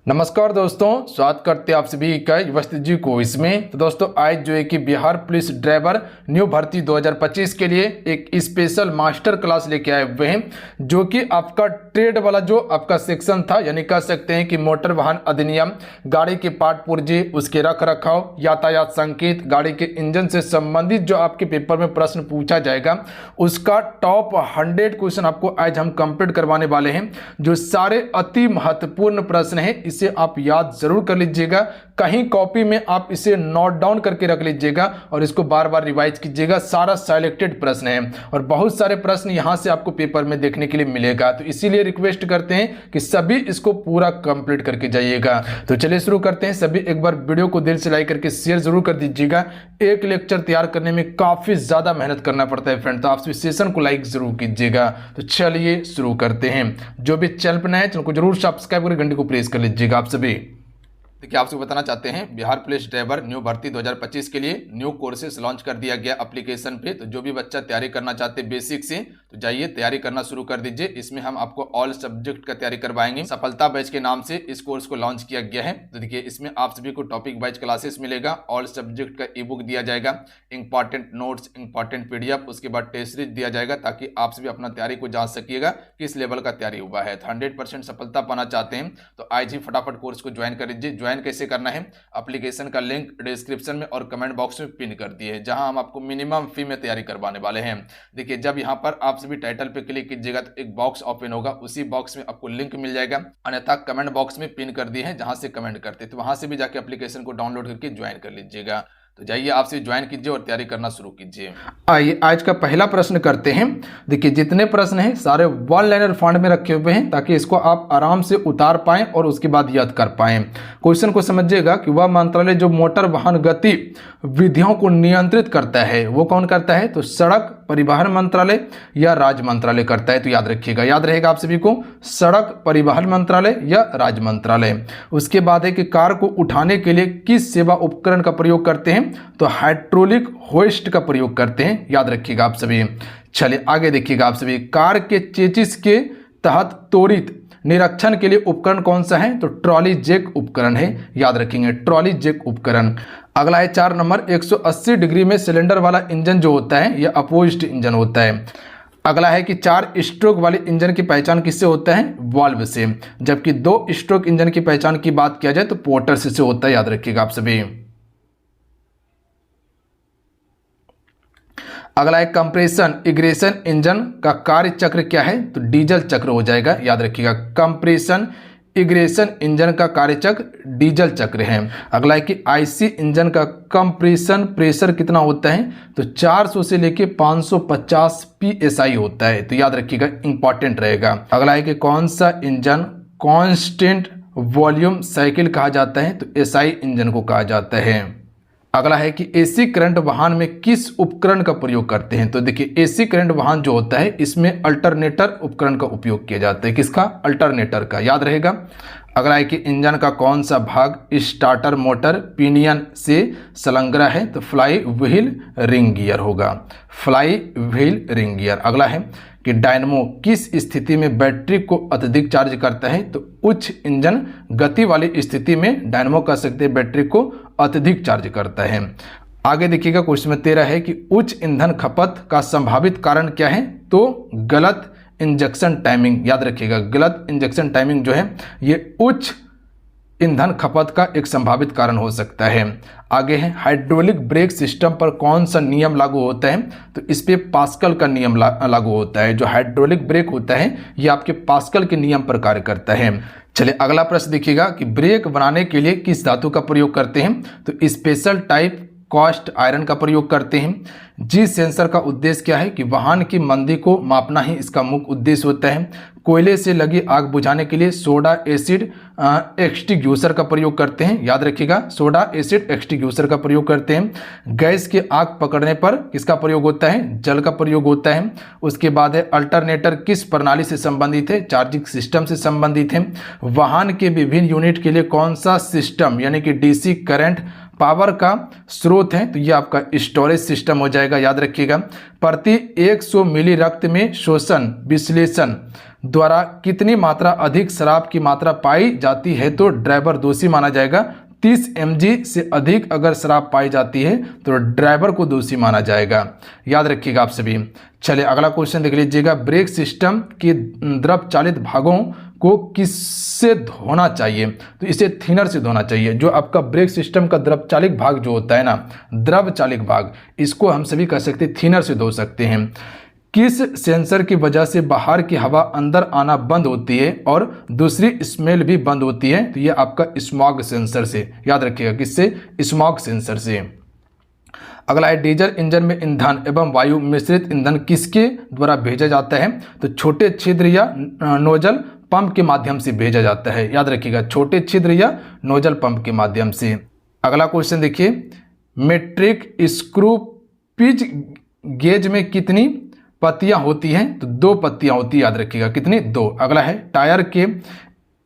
नमस्कार दोस्तों, स्वागत करते हैं आप सभी का युवस्थित जी को इसमें। तो दोस्तों आज जो है कि बिहार पुलिस ड्राइवर न्यू भर्ती 2025 के लिए एक स्पेशल मास्टर क्लास लेके आए हुए हैं, जो कि आपका ट्रेड वाला जो आपका सेक्शन था, यानी कह सकते हैं कि मोटर वाहन अधिनियम, गाड़ी के पार्ट पुर्जे, उसके रख रखाव, यातायात संकेत, गाड़ी के इंजन से संबंधित जो आपके पेपर में प्रश्न पूछा जाएगा उसका टॉप 100 क्वेश्चन आपको आज हम कंप्लीट करवाने वाले हैं, जो सारे अति महत्वपूर्ण प्रश्न हैं। इसे आप याद जरूर कर लीजिएगा, कहीं कॉपी में आप इसे नोट डाउन करके रख लीजिएगा और इसको बार बार रिवाइज कीजिएगा। सारा सिलेक्टेड प्रश्न है और बहुत सारे प्रश्न यहां से आपको पेपर में देखने के लिए मिलेगा, तो इसीलिए रिक्वेस्ट करते हैं कि सभी इसको पूरा कंप्लीट करके जाइएगा। तो चलिए शुरू करते हैं। सभी एक बार वीडियो को दिल से लाइक करके शेयर जरूर कर दीजिएगा। एक लेक्चर तैयार करने में काफी ज्यादा मेहनत करना पड़ता है फ्रेंड, तो आप सेशन को लाइक जरूर कीजिएगा। तो चलिए शुरू करते हैं। जो भी चैनल पर नए हैं चैनल को जरूर सब्सक्राइब करके घंटी को प्रेस कर लीजिएगा। आप सभी देखिए, आपसे बताना चाहते हैं बिहार पुलिस ड्राइवर न्यू भर्ती 2025 के लिए न्यू कोर्सेस लॉन्च कर दिया गया एप्लीकेशन पे। तो जो भी बच्चा तैयारी करना चाहते हैं बेसिक से, तो जाइए तैयारी करना शुरू कर दीजिए। इसमें हम आपको ऑल सब्जेक्ट का तैयारी करवाएंगे। सफलता बैच के नाम से इस कोर्स को लॉन्च किया गया है। तो देखिए, इसमें आप सभी को टॉपिक वाइज क्लासेस मिलेगा, ऑल सब्जेक्ट का ई बुक दिया जाएगा, इंपॉर्टेंट नोट्स, इंपॉर्टेंट पीडीएफ, उसके बाद टेस्ट सीरीज दिया जाएगा, ताकि आप सभी अपना तैयारी को जांच सकिएगा किस लेवल का तैयारी हुआ है। तो 100% सफलता पाना चाहते हैं तो आज ही फटाफट कोर्स को ज्वाइन कर लीजिए। ज्वाइन कैसे करना है, एप्लीकेशन का लिंक डिस्क्रिप्शन में और कमेंट बॉक्स में पिन कर दिए, जहां हम आपको मिनिमम फी में तैयारी करवाने वाले हैं। देखिए, जब यहां पर आप सभी टाइटल पे क्लिक कीजिएगा तो एक बॉक्स ओपन होगा, उसी बॉक्स में आपको लिंक मिल जाएगा, अन्यथा कमेंट बॉक्स में पिन कर दिए हैं जहां से कमेंट करते, तो वहां से भी जाके एप्लीकेशन को डाउनलोड करके ज्वाइन कर लीजिएगा। तो जाइए आप से ज्वाइन कीजिए और तैयारी करना शुरू कीजिए। आइए आज का पहला प्रश्न करते हैं। देखिए, जितने प्रश्न हैं सारे वन लाइनर फॉन्ट में रखे हुए हैं, ताकि इसको आप आराम से उतार पाएं और उसके बाद याद कर पाएं। क्वेश्चन को समझिएगा कि वह मंत्रालय जो मोटर वाहन गति विधियों को नियंत्रित करता है वो कौन करता है, तो सड़क परिवहन मंत्रालय या राज्य मंत्रालय करता है। तो याद रखिएगा, याद रहेगा आप सभी को, सड़क परिवहन मंत्रालय या राज्य मंत्रालय। उसके बाद है कि कार को उठाने के लिए किस सेवा उपकरण का प्रयोग करते हैं, तो हाइड्रोलिक होइस्ट का प्रयोग करते हैं। याद रखिएगा आप सभी। चलिए आगे देखिएगा आप सभी, कार के चेसिस के तहत त्वरित निरीक्षण के लिए उपकरण कौन सा है, तो ट्रॉली जैक उपकरण है। याद रखेंगे, ट्रॉली जैक उपकरण। अगला है 4 नंबर, 180 डिग्री में सिलेंडर वाला इंजन जो होता है यह अपोजिट इंजन होता है। अगला है कि 4 स्ट्रोक वाले इंजन की पहचान किससे होता है, वाल्व से, जबकि 2 स्ट्रोक इंजन की पहचान की बात किया जाए तो पोर्टर से होता है। याद रखिएगा आप सभी। अगला है कंप्रेशन इग्रेशन इंजन का कार्य चक्र क्या है, तो डीजल चक्र हो जाएगा। याद रखिएगा, कंप्रेशन इग्रेशन इंजन का कार्य चक्र डीजल चक्र है। अगला है कि आईसी इंजन का कंप्रेशन प्रेशर कितना होता है, तो 400 से लेके 550 psi होता है। तो याद रखिएगा, इंपॉर्टेंट रहेगा। अगला है कि कौन सा इंजन कांस्टेंट वॉल्यूम साइकिल कहा जाता है, तो एसआई इंजन को कहा जाता है। अगला है कि एसी करंट वाहन में किस उपकरण का प्रयोग करते हैं, तो देखिए एसी करंट वाहन जो होता है इसमें अल्टरनेटर उपकरण का उपयोग किया जाता है। किसका, अल्टरनेटर का। याद रहेगा। अगला है कि इंजन का कौन सा भाग स्टार्टर मोटर पिनियन से संलग्न है, तो फ्लाई व्हील रिंग गियर होगा, फ्लाई व्हील रिंग गियर। अगला है कि डायनमो किस स्थिति में बैटरी को अत्यधिक चार्ज करता है, तो उच्च इंजन गति वाली स्थिति में डायनमो कह सकते हैं बैटरी को अत्यधिक चार्ज करता है। आगे देखिएगा, क्वेश्चन में 13 है कि उच्च ईंधन खपत का संभावित कारण क्या है, तो गलत इंजेक्शन टाइमिंग। याद रखिएगा, गलत इंजेक्शन टाइमिंग जो है ये उच्च ईंधन खपत का एक संभावित कारण हो सकता है। आगे है हाइड्रोलिक ब्रेक सिस्टम पर कौन सा नियम लागू होता है, तो इस पे पास्कल का नियम लागू होता है। जो हाइड्रोलिक ब्रेक होता है ये आपके पास्कल के नियम पर कार्य करता है। चलिए अगला प्रश्न देखिएगा कि ब्रेक बनाने के लिए किस धातु का प्रयोग करते हैं, तो स्पेशल टाइप कास्ट आयरन का प्रयोग करते हैं। जी सेंसर का उद्देश्य क्या है, कि वाहन की मंदी को मापना ही इसका मुख्य उद्देश्य होता है। कोयले से लगी आग बुझाने के लिए सोडा एसिड एक्सटिंग्विशर का प्रयोग करते हैं। याद रखिएगा, सोडा एसिड एक्सटिंग्विशर का प्रयोग करते हैं। गैस के आग पकड़ने पर किसका प्रयोग होता है, जल का प्रयोग होता है। उसके बाद है अल्टरनेटर किस प्रणाली से संबंधित है, चार्जिंग सिस्टम से संबंधित है। वाहन के विभिन्न यूनिट के लिए कौन सा सिस्टम यानी कि डीसी करंट पावर का स्रोत है तो ये आपका स्टोरेज सिस्टम हो जाएगा, याद रखिएगा। प्रति 100 मिली रक्त में शोषण विश्लेषण द्वारा कितनी मात्रा अधिक शराब की मात्रा पाई जाती है तो ड्राइवर दोषी माना जाएगा। 30 mg से अधिक अगर शराब पाई जाती है तो ड्राइवर को दोषी माना जाएगा, याद रखिएगा आप सभी। चलिए अगला क्वेश्चन देख लीजिएगा। ब्रेक सिस्टम के द्रव चालित भागों को किससे धोना चाहिए तो इसे थिनर से धोना चाहिए। जो आपका ब्रेक सिस्टम का द्रव चालित भाग जो होता है ना, द्रव चालित भाग, इसको हम सभी कह सकते हैं थिनर से धो सकते हैं। किस सेंसर की वजह से बाहर की हवा अंदर आना बंद होती है और दूसरी स्मेल भी बंद होती है तो ये आपका स्मॉग सेंसर से, याद रखिएगा किससे, स्मॉग सेंसर से। अगला है डीजल इंजन में ईंधन एवं वायु मिश्रित ईंधन किसके द्वारा भेजा जाता है तो छोटे छिद्र या नोजल पंप के माध्यम से भेजा जाता है, याद रखिएगा छोटे छिद्र या नोजल पंप के माध्यम से। अगला क्वेश्चन देखिए। मेट्रिक स्क्रू पिच गेज में कितनी पत्तियां होती हैं तो 2 पत्तियां होती है, याद रखिएगा कितनी, 2। अगला है टायर के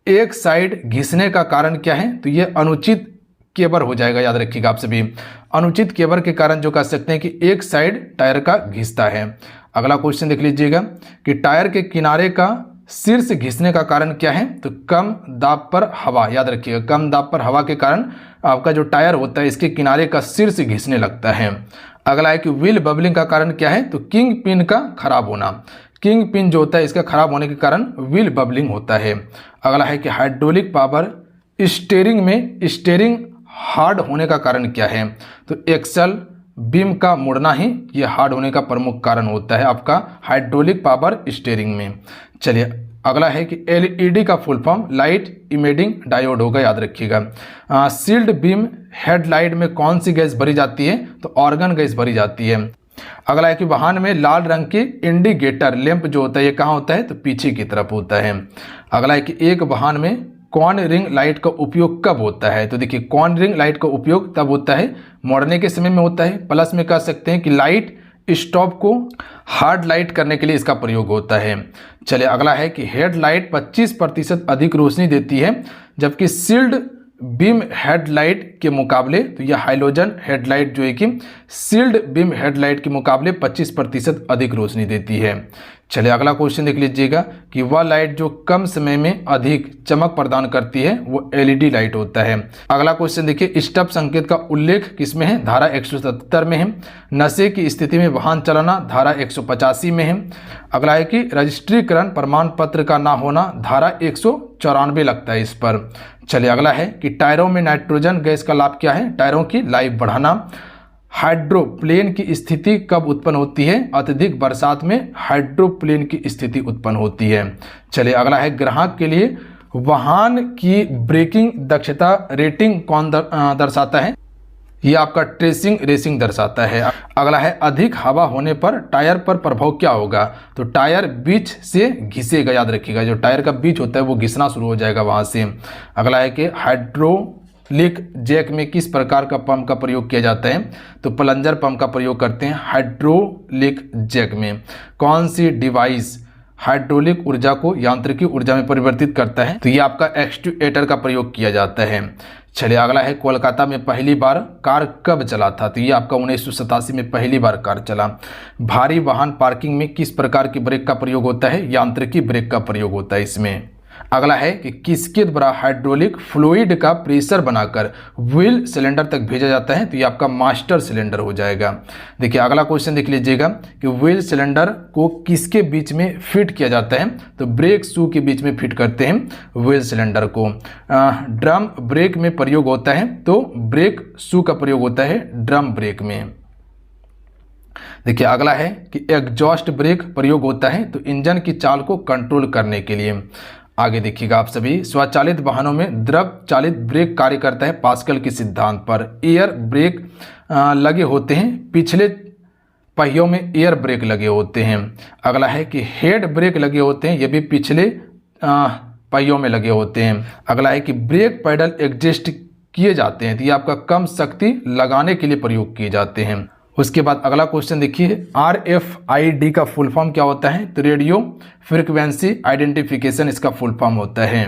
एक साइड घिसने का कारण क्या है तो ये अनुचित केबर हो जाएगा, याद रखिएगा आप सभी। अनुचित केबर के कारण जो कह सकते हैं कि एक साइड टायर का घिसता है। अगला क्वेश्चन देख लीजिएगा कि टायर के किनारे का शीर्ष घिसने का कारण क्या है तो कम दाब पर हवा, याद रखिएगा कम दाब पर हवा के कारण आपका जो टायर होता है इसके किनारे का शीर्ष घिसने लगता है। अगला है कि व्हील बबलिंग का कारण क्या है तो किंग पिन का खराब होना। किंग पिन जो होता है इसका खराब होने के कारण व्हील बबलिंग होता है। अगला है कि हाइड्रोलिक पावर स्टीयरिंग में स्टीयरिंग हार्ड होने का कारण क्या है तो एक्सल बीम का मुड़ना ही ये हार्ड होने का प्रमुख कारण होता है आपका हाइड्रोलिक पावर स्टीयरिंग में। चलिए अगला है कि एलईडी का full form light emitting diode होगा, याद रखिएगा। सील्ड बीम हेडलाइट में कौन सी गैस भरी जाती है तो ऑर्गन गैस भरी जाती है। अगला है कि वाहन में लाल रंग के इंडिकेटर लैंप जो होता है ये कहाँ होता है तो पीछे की तरफ होता है। अगला है कि एक वाहन में कॉर्न रिंग लाइट का उपयोग कब होता है तो देखिए कॉर्न रिंग लाइट का उपयोग तब होता है मोड़ने के समय में होता है। प्लस में कह सकते हैं कि लाइट स्टॉप को हार्ड लाइट करने के लिए इसका प्रयोग होता है। चलिए अगला है कि हेडलाइट 25% अधिक रोशनी देती है जबकि सील्ड बीम हेडलाइट के मुकाबले तो यह हाइलोजन हेडलाइट जो है कि सील्ड बीम हेडलाइट के मुकाबले 25% अधिक रोशनी देती है। चलिए अगला क्वेश्चन देख लीजिएगा कि वह लाइट जो कम समय में अधिक चमक प्रदान करती है वो एलईडी लाइट होता है। अगला क्वेश्चन देखिए। स्टॉप संकेत का उल्लेख किसमें है धारा 177 में है। नशे की स्थिति में वाहन चलाना धारा 185 में है। अगला है कि रजिस्ट्रीकरण प्रमाण पत्र का ना होना धारा 194 लगता है इस पर। चलिए अगला है कि टायरों में नाइट्रोजन गैस का लाभ क्या है टायरों की लाइफ बढ़ाना। हाइड्रोप्लेन की स्थिति कब उत्पन्न होती है अत्यधिक बरसात में हाइड्रोप्लेन की स्थिति उत्पन्न होती है। चलिए अगला है ग्राहक के लिए वाहन की ब्रेकिंग दक्षता रेटिंग कौन दर्शाता है ये आपका ट्रेसिंग रेसिंग दर्शाता है। अगला है अधिक हवा होने पर टायर पर प्रभाव क्या होगा तो टायर बीच से घिसेगा, याद रखिएगा जो टायर का बीच होता है वो घिसना शुरू हो जाएगा वहां से। अगला है कि हाइड्रोलिक जैक में किस प्रकार का पंप का प्रयोग किया जाता है तो प्लंजर पंप का प्रयोग करते हैं हाइड्रोलिक जैक में। कौन सी डिवाइस हाइड्रोलिक ऊर्जा को यांत्रिकी ऊर्जा में परिवर्तित करता है तो ये आपका एक्चुएटर का प्रयोग किया जाता है। चलिए अगला है कोलकाता में पहली बार कार कब चला था तो ये आपका 1987 में पहली बार कार चला। भारी वाहन पार्किंग में किस प्रकार की ब्रेक का प्रयोग होता है यांत्रिकी ब्रेक का प्रयोग होता है इसमें। अगला है कि किसके द्वारा हाइड्रोलिक फ्लूइड का प्रेशर बनाकर व्हील सिलेंडर तक भेजा जाता है तो ये आपका मास्टर सिलेंडर हो जाएगा। देखिए अगला क्वेश्चन देख लीजिएगा कि व्हील सिलेंडर को किसके बीच में फिट किया जाता है तो ब्रेक शू के बीच में फिट करते हैं व्हील सिलेंडर को। ड्रम ब्रेक में प्रयोग होता है तो ब्रेक शू का प्रयोग होता है ड्रम ब्रेक में। देखिए अगला है कि एग्जॉस्ट ब्रेक प्रयोग होता है तो इंजन की चाल को कंट्रोल करने के लिए। आगे देखिएगा आप सभी स्वचालित वाहनों में द्रव चालित ब्रेक कार्य करता है पास्कल के सिद्धांत पर। एयर ब्रेक लगे होते हैं पिछले पहियों में एयर ब्रेक लगे होते हैं। अगला है कि हेड ब्रेक लगे होते हैं ये भी पिछले पहियों में लगे होते हैं। अगला है कि ब्रेक पैडल एडजस्ट किए जाते हैं तो ये आपका कम शक्ति लगाने के लिए प्रयोग किए जाते हैं। उसके बाद अगला क्वेश्चन देखिए RFID का फुल फॉर्म क्या होता है तो रेडियो फ्रीक्वेंसी आइडेंटिफिकेशन इसका फुल फॉर्म होता है।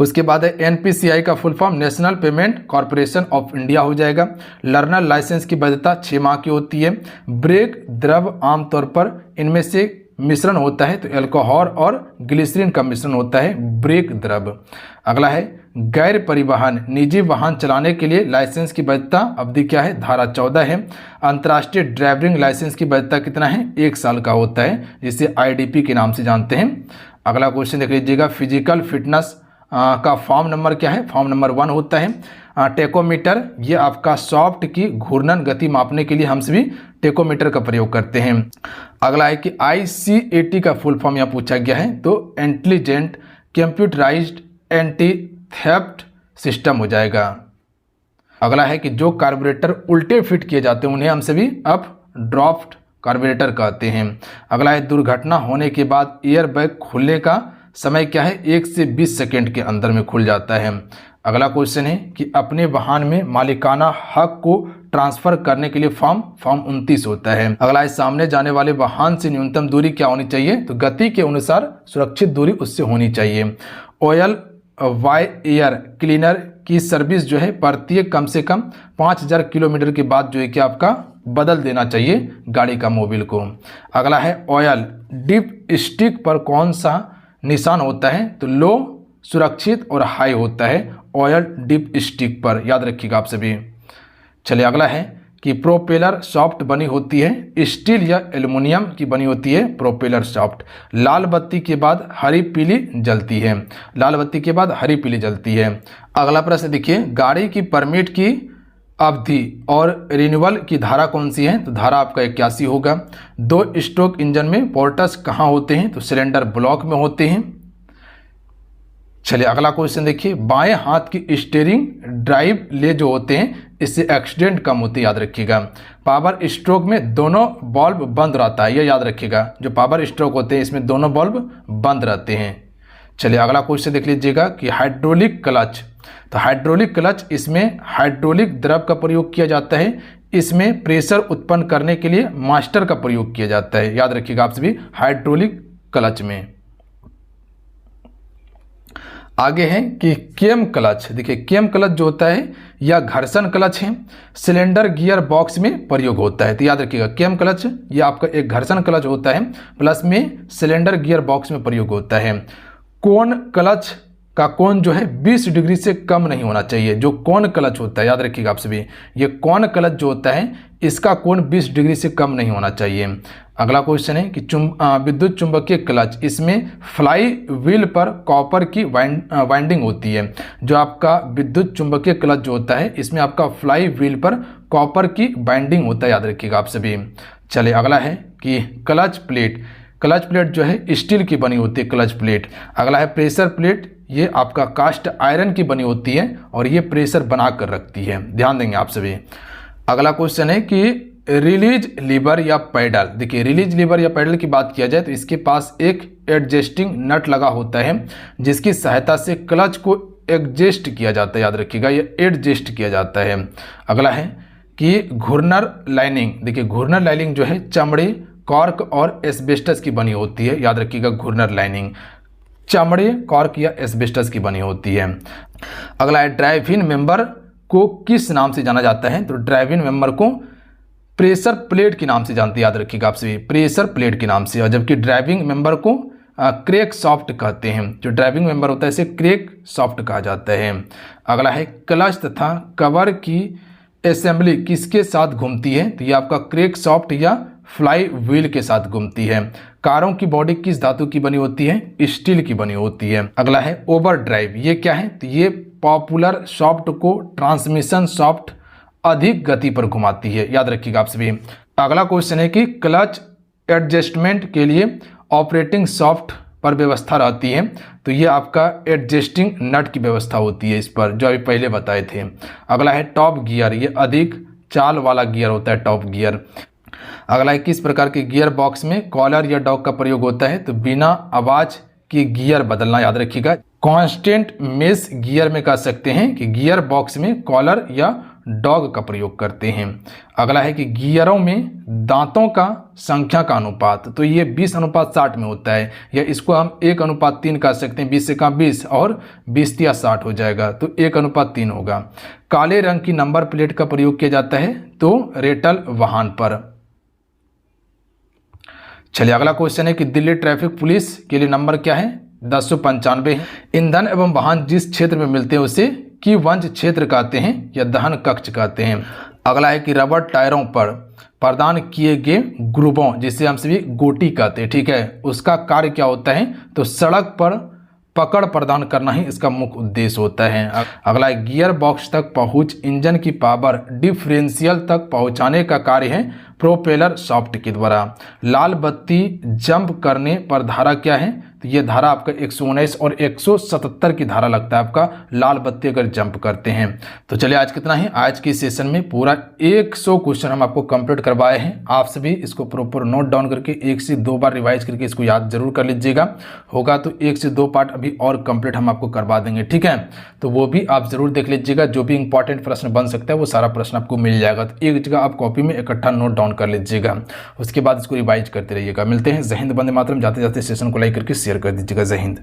उसके बाद है NPCI का full form national payment corporation of India हो जाएगा। लर्नर लाइसेंस की वैधता 6 माह की होती है। ब्रेक द्रव आमतौर पर इनमें से मिश्रण होता है तो अल्कोहल और ग्लिसरीन का मिश्रण होता है ब्रेक द्रव। अगला है गैर परिवहन निजी वाहन चलाने के लिए लाइसेंस की वैधता अवधि क्या है, धारा 14 है। अंतर्राष्ट्रीय ड्राइविंग लाइसेंस की वैधता कितना है, 1 साल का होता है, जिसे IDP के नाम से जानते हैं। अगला क्वेश्चन देख लीजिएगा, फिजिकल फिटनेस का फॉर्म नंबर क्या है, फॉर्म नंबर 1 होता है। टेकोमीटर, ये आपका सॉफ्ट की घूर्णन गति मापने के लिए हम सभी टेकोमीटर का प्रयोग करते हैं। अगला है कि ICAT का फुल फॉर्म यहाँ पूछा गया है, तो intelligent computerised anti theft system हो जाएगा। अगला है कि जो कार्बोरेटर उल्टे फिट किए जाते हैं उन्हें हम सभी अप ड्राफ्ट कार्बोरेटर कहते हैं। अगला है दुर्घटना होने के बाद एयर बैग खुलने का समय क्या है, 1 से 20 सेकेंड के अंदर में खुल जाता है। अगला क्वेश्चन है कि अपने वाहन में मालिकाना हक को ट्रांसफर करने के लिए फॉर्म 29 होता है। अगला है सामने जाने वाले वाहन से न्यूनतम दूरी क्या होनी चाहिए, तो गति के अनुसार सुरक्षित दूरी उससे होनी चाहिए। ऑयल वाई एयर क्लीनर की सर्विस जो है प्रत्येक कम से कम 5000 किलोमीटर के बाद जो है कि आपका बदल देना चाहिए गाड़ी का मोबिल को। अगला है ऑयल डिप स्टिक पर कौन सा निशान होता है, तो लो, सुरक्षित और हाई होता है ऑयल डिप स्टिक पर, याद रखिएगा आप सभी। चलिए अगला है कि प्रोपेलर सॉफ्ट बनी होती है, स्टील या एल्युमिनियम की बनी होती है प्रोपेलर सॉफ्ट। लाल बत्ती के बाद हरी पीली जलती है, लाल बत्ती के बाद हरी पीली जलती है। अगला प्रश्न देखिए, गाड़ी की परमिट की अवधि और रिन्यूअल की धारा कौन सी है, तो धारा आपका 81 होगा। 2 स्ट्रोक इंजन में पोर्टस कहाँ होते हैं, तो सिलेंडर ब्लॉक में होते हैं। चलिए अगला क्वेश्चन देखिए, बाएं हाथ की स्टीयरिंग ड्राइव ले जो होते हैं इससे एक्सीडेंट कम होते हैं, याद रखिएगा। पावर स्ट्रोक में दोनों बल्ब बंद रहता है, यह याद रखिएगा। जो पावर स्ट्रोक होते हैं इसमें दोनों बल्ब बंद रहते हैं। चलिए अगला क्वेश्चन देख लीजिएगा कि हाइड्रोलिक क्लच, तो हाइड्रोलिक क्लच इसमें हाइड्रोलिक द्रव का प्रयोग किया जाता है, इसमें प्रेशर उत्पन्न करने के लिए मास्टर का प्रयोग किया जाता है, याद रखिएगा आप सभी हाइड्रोलिक क्लच में। आगे है कि केम क्लच, देखिए केम क्लच जो होता है या घर्षण क्लच है, सिलेंडर गियर बॉक्स में प्रयोग होता है, तो याद रखिएगा केम क्लच ये आपका एक घर्षण क्लच होता है, प्लस में सिलेंडर गियर बॉक्स में प्रयोग होता है। कोन क्लच का कोण जो है 20 डिग्री से कम नहीं होना चाहिए, जो कोन क्लच होता है, याद रखिएगा आप सभी, ये कोन क्लच जो होता है इसका कोण 20 डिग्री से कम नहीं होना चाहिए। अगला क्वेश्चन है कि विद्युत चुंबकीय क्लच, इसमें फ्लाई व्हील पर कॉपर की वाइंडिंग होती है। जो आपका विद्युत चुंबकीय क्लच जो होता है इसमें आपका फ्लाई व्हील पर कॉपर की बाइंडिंग होता है, याद रखिएगा आप सभी। चलिए अगला है कि क्लच प्लेट, क्लच प्लेट जो है स्टील की बनी होती है क्लच प्लेट। अगला है प्रेशर प्लेट, ये आपका कास्ट आयरन की बनी होती है और ये प्रेशर बना कर रखती है, ध्यान देंगे आप सभी। अगला क्वेश्चन है कि रिलीज लीवर या पैडल, देखिए रिलीज लीवर या पैडल की बात किया जाए तो इसके पास एक एडजस्टिंग नट लगा होता है जिसकी सहायता से क्लच को एडजस्ट किया जाता है, याद रखिएगा ये एडजस्ट किया जाता है। अगला है कि घूर्नर लाइनिंग, देखिए घूर्नर लाइनिंग जो है चमड़े, कॉर्क और एस्बेस्टस की बनी होती है, याद रखिएगा घूर्नर लाइनिंग चमड़े, कॉर्क या एस्बेस्टस की बनी होती है। अगला है ड्राइव-इन मेंबर को किस नाम से जाना जाता है, तो ड्राइव-इन मेंबर को प्रेशर प्लेट के नाम से जानते हैं, याद रखिएगा आप सभी प्रेशर प्लेट के नाम से, और जबकि ड्राइविंग मेंबर को क्रैंक सॉफ्ट कहते हैं। जो ड्राइविंग मेंबर होता है इसे क्रैंक सॉफ्ट कहा जाता है। अगला है क्लच तथा कवर की असेंबली किसके साथ घूमती है, तो ये आपका क्रैंक सॉफ्ट या फ्लाई व्हील के साथ घूमती है। कारों की बॉडी किस धातु की बनी होती है, स्टील की बनी होती है। अगला है ओवर ड्राइव, ये क्या है, तो ये पॉपुलर सॉफ्ट को ट्रांसमिशन सॉफ्ट अधिक गति पर घुमाती है, याद रखिएगा आप सभी। अगला क्वेश्चन है कि क्लच एडजस्टमेंट के लिए ऑपरेटिंग सॉफ्ट पर व्यवस्था रहती है, तो ये आपका एडजस्टिंग नट की व्यवस्था होती है इस पर, जो अभी पहले बताए थे। अगला है टॉप गियर, ये अधिक चाल वाला गियर होता है टॉप गियर। अगला है किस प्रकार के गियर बॉक्स में कॉलर या डॉग का प्रयोग होता है, तो बिना आवाज के गियर बदलना, याद रखिएगा। कांस्टेंट मेश गियर में कह सकते हैं कि गियर बॉक्स में कॉलर या डॉग का प्रयोग करते हैं। अगला है कि गियरों में दांतों का संख्या का अनुपात, तो ये 20:60 में होता है, या इसको हम 1:3 कह सकते हैं। 20 से कहाँ 20 और 20 या 60 हो जाएगा, तो 1:3 होगा। काले रंग की नंबर प्लेट का प्रयोग किया जाता है तो रेटल वाहन पर। चलिए अगला क्वेश्चन है कि दिल्ली ट्रैफिक पुलिस के लिए नंबर क्या है? 1095 है। ईंधन एवं वाहन जिस क्षेत्र में मिलते हैं उसे कीवंज क्षेत्र कहते हैं या दहन कक्ष कहते हैं। अगला है कि रबर टायरों पर प्रदान किए गए ग्रुपों, जिसे हम सभी गोटी कहते हैं, ठीक है, उसका कार्य क्या होता है? तो सड़क पर पकड़ प्रदान करना ही इसका मुख्य उद्देश्य होता है। अगला है गियर बॉक्स तक पहुंच इंजन की पावर डिफरेंशियल तक पहुंचाने का कार्य है प्रोपेलर शाफ्ट के द्वारा। लाल बत्ती जंप करने पर धारा क्या है? तो ये धारा आपका 119 और 177 की धारा लगता है आपका, लाल बत्ती अगर जंप करते हैं। तो चलिए आज कितना है, आज की सेशन में पूरा 100 क्वेश्चन हम आपको कंप्लीट करवाए हैं। आप सभी इसको प्रॉपर नोट डाउन करके 1 से 2 बार रिवाइज करके इसको याद जरूर कर लीजिएगा। होगा तो 1 से 2 पार्ट अभी और कंप्लीट हम आपको करवा देंगे, ठीक है, तो वो भी आप जरूर देख लीजिएगा। जो भी इंपॉर्टेंट प्रश्न बन सकता है वो सारा प्रश्न आपको मिल जाएगा, तो एक जगह आप कॉपी में इकट्ठा नोट डाउन कर लीजिएगा, उसके बाद इसको रिवाइज करते रहिएगा। मिलते हैं। जय हिंद, वंदे मातरम। जाते जाते सेशन को लाइक करके शेयर कर दीजिएगा। जय हिंद।